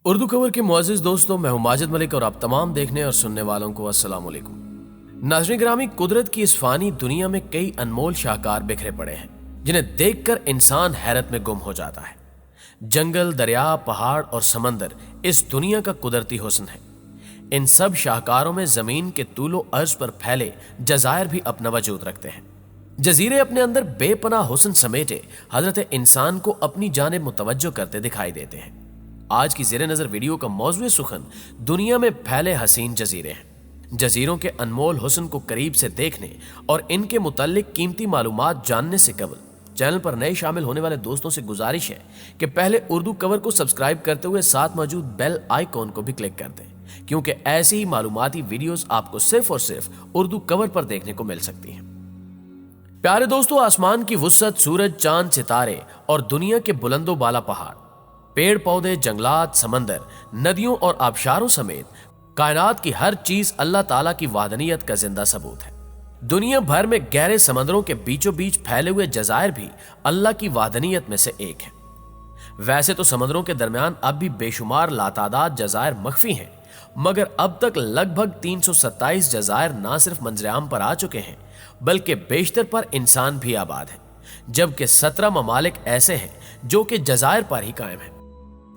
اردو کور کے معزز دوستوں، میں ہوں ماجد ملک اور آپ تمام دیکھنے اور سننے والوں کو السلام علیکم۔ ناظرین گرامی، قدرت کی اس فانی دنیا میں کئی انمول شاہکار بکھرے پڑے ہیں جنہیں دیکھ کر انسان حیرت میں گم ہو جاتا ہے۔ جنگل، دریا، پہاڑ اور سمندر اس دنیا کا قدرتی حسن ہے۔ ان سب شاہکاروں میں زمین کے طول و عرض پر پھیلے جزائر بھی اپنا وجود رکھتے ہیں۔ جزیرے اپنے اندر بے پناہ حسن سمیٹے حضرت انسان کو اپنی جانب متوجہ کرتے دکھائی دیتے ہیں۔ آج کی زیر نظر ویڈیو کا موضوع سخن دنیا میں پھیلے حسین جزیرے ہیں۔ جزیروں کے انمول حسن کو قریب سے دیکھنے اور ان کے متعلق قیمتی معلومات جاننے سے قبل چینل پر نئے شامل ہونے والے دوستوں سے گزارش ہے کہ پہلے اردو کور کو سبسکرائب کرتے ہوئے ساتھ موجود بیل آئیکن کو بھی کلک کر دیں، کیونکہ ایسی ہی معلوماتی ویڈیوز آپ کو صرف اور صرف اردو کور پر دیکھنے کو مل سکتی ہیں۔ پیارے دوستو، آسمان کی وسعت، سورج، چاند، ستارے اور دنیا کے بلند و بالا پہاڑ، پیڑ پودے، جنگلات، سمندر، ندیوں اور آبشاروں سمیت کائنات کی ہر چیز اللہ تعالیٰ کی وحدانیت کا زندہ ثبوت ہے۔ دنیا بھر میں گہرے سمندروں کے بیچوں بیچ پھیلے ہوئے جزائر بھی اللہ کی وحدانیت میں سے ایک ہیں۔ ویسے تو سمندروں کے درمیان اب بھی بے شمار لاتعداد جزائر مخفی ہیں، مگر اب تک لگ بھگ 327 جزائر نہ صرف منظر عام پر آ چکے ہیں بلکہ بیشتر پر انسان بھی آباد ہیں، جبکہ 17 ممالک ایسے ہیں جو کہ جزائر پر ہی قائم ہیں۔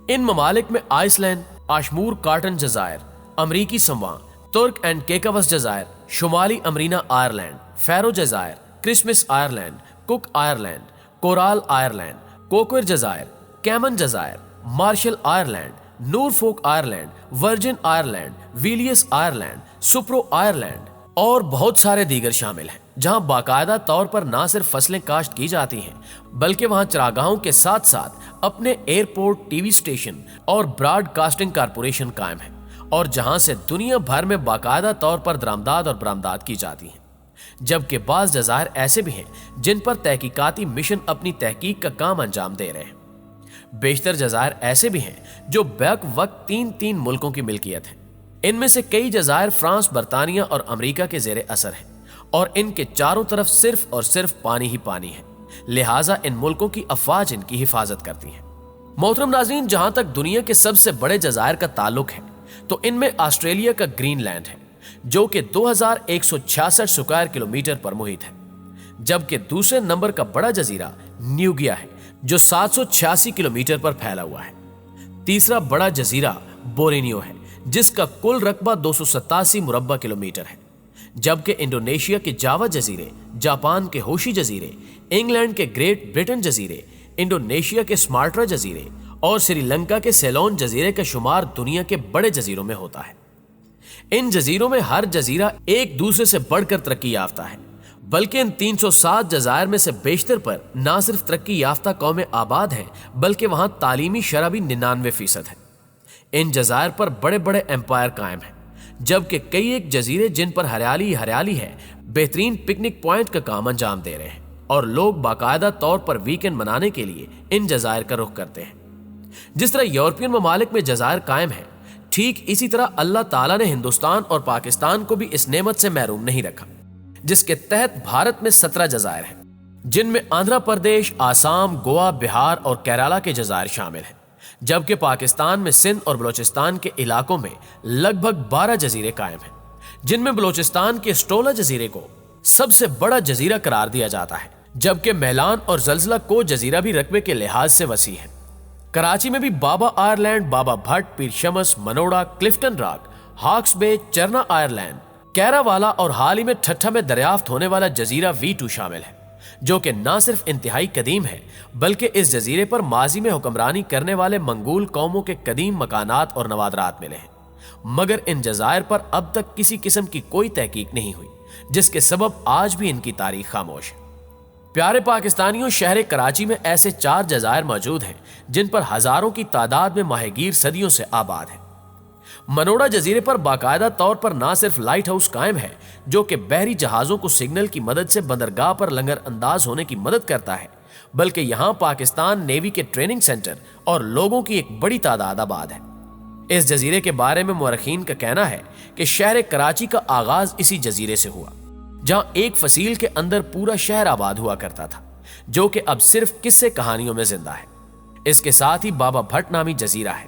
ان ممالک میں آئس لینڈ، آشمور کارٹن جزائر، امریکی سموا، ترک اینڈ کیکاوس جزائر، شمالی امرینا آئرلینڈ، فیرو جزائر، Christmas Ireland, Cook Ireland, Coral Ireland, کوکور جزائر، کیمن جزائر، Marshall Ireland, Norfolk Ireland, Virgin Ireland, Wallis Ireland, سپرو آئرلینڈ اور بہت سارے دیگر شامل ہیں، جہاں باقاعدہ طور پر نہ صرف فصلیں کاشت کی جاتی ہیں بلکہ وہاں چراگاہوں کے ساتھ ساتھ اپنے ایئرپورٹ، ٹی وی اسٹیشن اور براڈ کاسٹنگ کارپوریشن قائم ہیں، اور جہاں سے دنیا بھر میں باقاعدہ طور پر درآمدات اور برآمدات کی جاتی ہیں۔ جبکہ بعض جزائر ایسے بھی ہیں جن پر تحقیقاتی مشن اپنی تحقیق کا کام انجام دے رہے ہیں۔ بیشتر جزائر ایسے بھی ہیں جو بیک وقت تین ملکوں کی ملکیت ہیں۔ ان میں سے کئی جزائر فرانس، برطانیہ اور امریکہ کے زیر اثر ہیں، اور ان کے چاروں طرف صرف اور صرف پانی ہی پانی ہے، لہٰذا ان ملکوں کی افواج ان کی حفاظت کرتی ہیں۔ محترم ناظرین، جہاں تک دنیا کے سب سے بڑے جزائر کا تعلق ہے تو ان میں آسٹریلیا کا گرین لینڈ ہے، جو کہ 2166 سکوائر کلومیٹر پر محیط ہے، جبکہ دوسرے نمبر کا بڑا جزیرہ نیوگیا ہے جو 786 کلومیٹر پر پھیلا ہوا ہے۔ تیسرا بڑا جزیرہ بورینیو ہے جس کا کل رقبہ 287 مربع کلومیٹر ہے، جبکہ انڈونیشیا کے جاوا جزیرے، جاپان کے ہوشی جزیرے، انگلینڈ کے گریٹ برٹن جزیرے، انڈونیشیا کے سماٹرا جزیرے اور سری لنکا کے سیلون جزیرے کا شمار دنیا کے بڑے جزیروں میں ہوتا ہے۔ ان جزیروں میں ہر جزیرہ ایک دوسرے سے بڑھ کر ترقی یافتہ ہے، بلکہ ان 307 جزائر میں سے بیشتر پر نہ صرف ترقی یافتہ قومیں آباد ہیں بلکہ وہاں تعلیمی شرح بھی 99% ہے۔ ان جزائر پر بڑے بڑے امپائر قائم ہیں، جبکہ کئی ایک جزیرے جن پر ہریالی ہریالی ہے بہترین پکنک پوائنٹ کا کام انجام دے رہے ہیں، اور لوگ باقاعدہ طور پر ویکینڈ منانے کے لیے ان جزائر کا رخ کرتے ہیں۔ جس طرح یورپین ممالک میں جزائر قائم ہیں، ٹھیک اسی طرح اللہ تعالیٰ نے ہندوستان اور پاکستان کو بھی اس نعمت سے محروم نہیں رکھا، جس کے تحت بھارت میں 17 جزائر ہیں، جن میں آندھرا پردیش، آسام، گوا، بہار اور کیرالہ کے جزائر شامل ہیں، جبکہ پاکستان میں سندھ اور بلوچستان کے علاقوں میں لگ بھگ 12 جزیرے قائم ہیں، جن میں بلوچستان کے اسٹولا جزیرے کو سب سے بڑا جزیرہ قرار دیا جاتا ہے، جبکہ میلان اور زلزلہ کو جزیرہ بھی رقبے کے لحاظ سے وسیع ہے۔ کراچی میں بھی بابا آئرلینڈ، بابا بھٹ، پیر شمس، منوڑا، کلفٹن راک، ہاکس بے، چرنا آئرلینڈ، کیرا والا اور حال ہی میں ٹھٹھا میں دریافت ہونے والا جزیرہ V2 شامل ہے، جو کہ نہ صرف انتہائی قدیم ہے بلکہ اس جزیرے پر ماضی میں حکمرانی کرنے والے منگول قوموں کے قدیم مکانات اور نوادرات ملے ہیں، مگر ان جزائر پر اب تک کسی قسم کی کوئی تحقیق نہیں ہوئی، جس کے سبب آج بھی ان کی تاریخ خاموش ہے۔ پیارے پاکستانیوں، شہر کراچی میں ایسے 4 جزائر موجود ہیں جن پر ہزاروں کی تعداد میں ماہی گیر صدیوں سے آباد ہیں۔ منوڑا جزیرے پر باقاعدہ طور پر نہ صرف لائٹ ہاؤس قائم ہے جو کہ بحری جہازوں کو سگنل کی مدد سے بندرگاہ پر لنگر انداز ہونے کی مدد کرتا ہے، بلکہ یہاں پاکستان نیوی کے ٹریننگ سینٹر اور لوگوں کی ایک بڑی تعداد آباد ہے۔ اس جزیرے کے بارے میں مورخین کا کہنا ہے کہ شہر کراچی کا آغاز اسی جزیرے سے ہوا، جہاں ایک فصیل کے اندر پورا شہر آباد ہوا کرتا تھا، جو کہ اب صرف قصے کہانیوں میں زندہ ہے۔ اس کے ساتھ ہی بابا بھٹ نامی جزیرہ ہے،